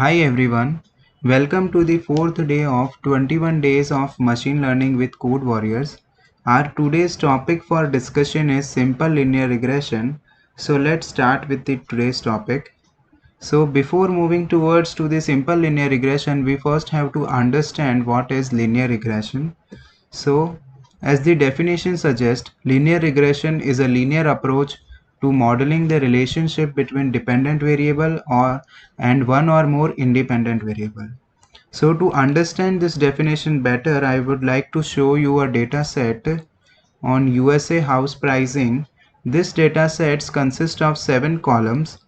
Hi everyone, welcome to the fourth day of 21 days of machine learning with Code Warriors. Our today's topic for discussion is simple linear regression. So let's start with the today's topic. So before moving towards to the simple linear regression, we first have to understand what is linear regression. So, as the definition suggests, linear regression is a linear approach to modeling the relationship between dependent variable and one or more independent variable. So to understand this definition better, I would like to show you a data set on USA house pricing. This data sets consist of 7 columns.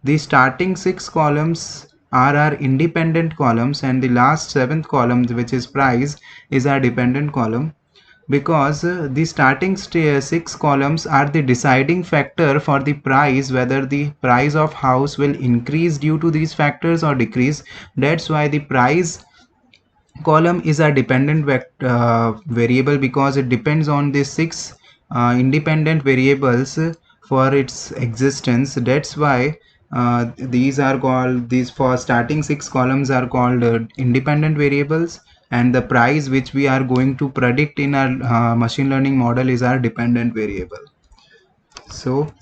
The starting 6 columns are our independent columns and the last 7th column, which is price, is our dependent column, because the starting 6 columns are the deciding factor for the price, whether the price of house will increase due to these factors or decrease. That's why the price column is a dependent variable, because it depends on the 6 independent variables for its existence. That's why these for starting 6 columns are called independent variables, and the price which we are going to predict in our machine learning model is our dependent variable. So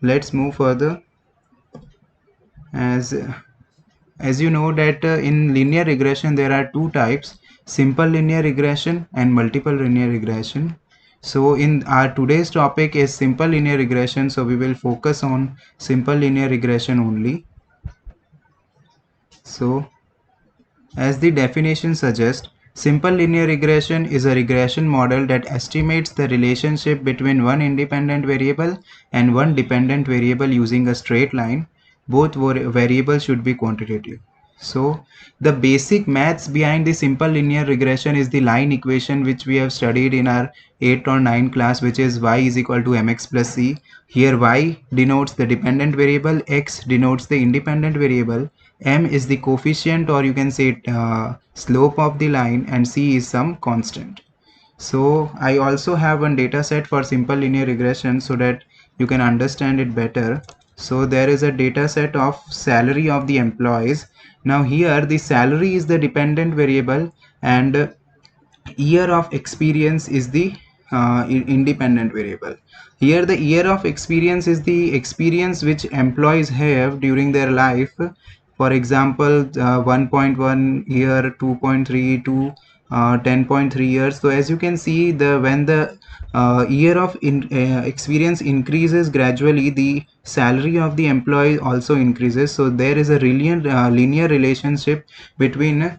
let's move further. As you know that in linear regression there are two types: simple linear regression and multiple linear regression. So in our today's topic is simple linear regression, so we will focus on simple linear regression only. So as the definition suggests, simple linear regression is a regression model that estimates the relationship between one independent variable and one dependent variable using a straight line. Both variables should be quantitative. So the basic maths behind the simple linear regression is the line equation which we have studied in our 8 or 9 class, which is y is equal to mx plus c. Here y denotes the dependent variable, x denotes the independent variable, m is the coefficient, or you can say slope of the line, and c is some constant. So I also have one data set for simple linear regression so that you can understand it better. So there is a data set of salary of the employees. Now here the salary is the dependent variable and year of experience is the independent variable. Here the year of experience is the experience which employees have during their life. For example, 1.1 year, 2.3 to 10.3 years. So as you can see, when the year of experience increases gradually, the salary of the employee also increases. So there is a linear relationship between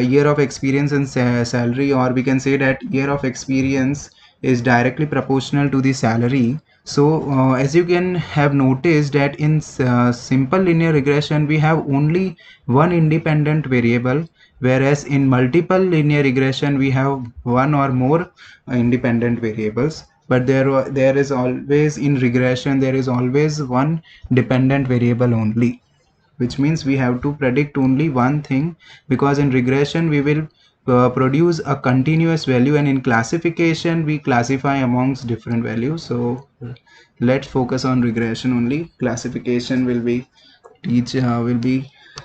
year of experience and salary, or we can say that year of experience is directly proportional to the salary. So as you can have noticed that in simple linear regression we have only one independent variable, whereas in multiple linear regression we have one or more independent variables. But there is always, in regression there is always one dependent variable only, which means we have to predict only one thing, because in regression we will produce a continuous value, and in classification we classify amongst different values. So let's focus on regression only. Classification will be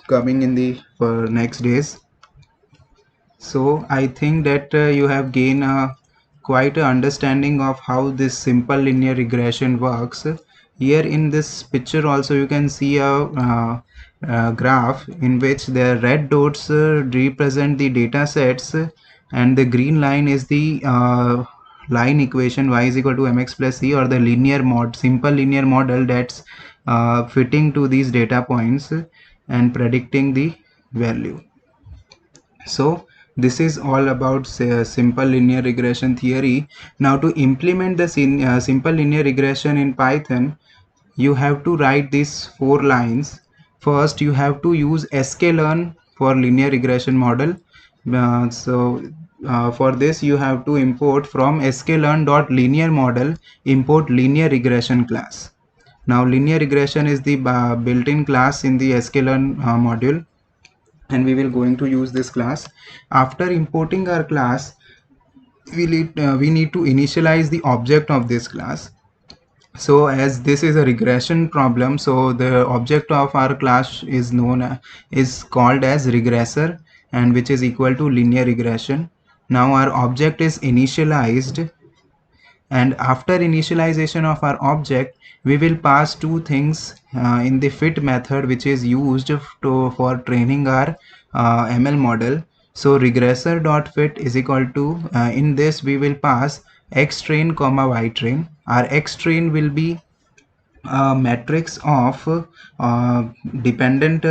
coming in the next days. So I think that you have gained quite a understanding of how this simple linear regression works. Here in this picture also you can see a graph in which the red dots represent the data sets, and the green line is the line equation y is equal to mx plus c, or the simple linear model that's fitting to these data points and predicting the value. So this is all about simple linear regression theory. Now to implement the simple linear regression in Python, you have to write these 4 lines. First you have to use sklearn for linear regression model. For this you have to import from sklearn.linear-model, import linear regression class. Now linear regression is the built-in class in the sklearn module, and we will going to use this class. After importing our class, we need to initialize the object of this class. So as this is a regression problem, so the object of our class is is called as regressor, and which is equal to linear regression. Now our object is initialized, and after initialization of our object, we will pass two things in the fit method, which is used for training our ML model. So regressor dot fit is equal to, in this we will pass x train comma y train. Our x train will be a matrix of independent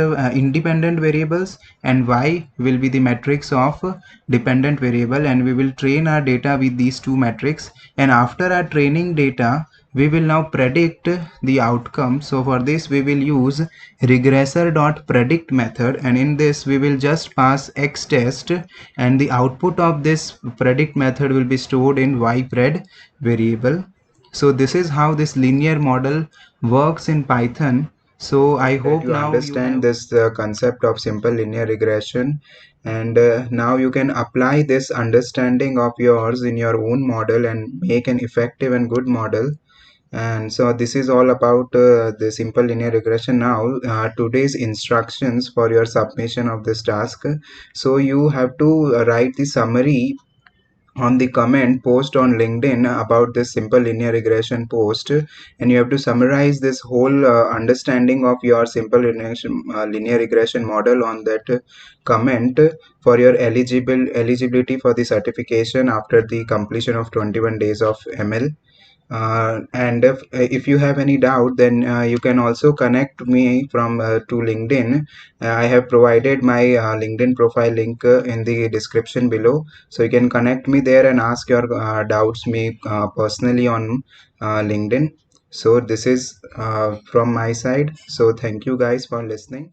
variables, and y will be the matrix of dependent variable, and we will train our data with these two matrices. And after our training data, we will now predict the outcome. So for this we will use regressor dot predict method, and in this we will just pass x test, and the output of this predict method will be stored in ypred variable. So this is how this linear model works in Python. So I hope you now understand this concept of simple linear regression, and now you can apply this understanding of yours in your own model and make an effective and good model. And so this is all about the simple linear regression. Now today's instructions for your submission of this task. So you have to write the summary on the comment post on LinkedIn about this simple linear regression post, and you have to summarize this whole understanding of your simple linear regression model on that comment for your eligibility for the certification after the completion of 21 days of ML. And if you have any doubt, then you can also connect me from to LinkedIn. I have provided my LinkedIn profile link in the description below, so you can connect me there and ask your doubts me personally on LinkedIn. So this is from my side. So thank you guys for listening.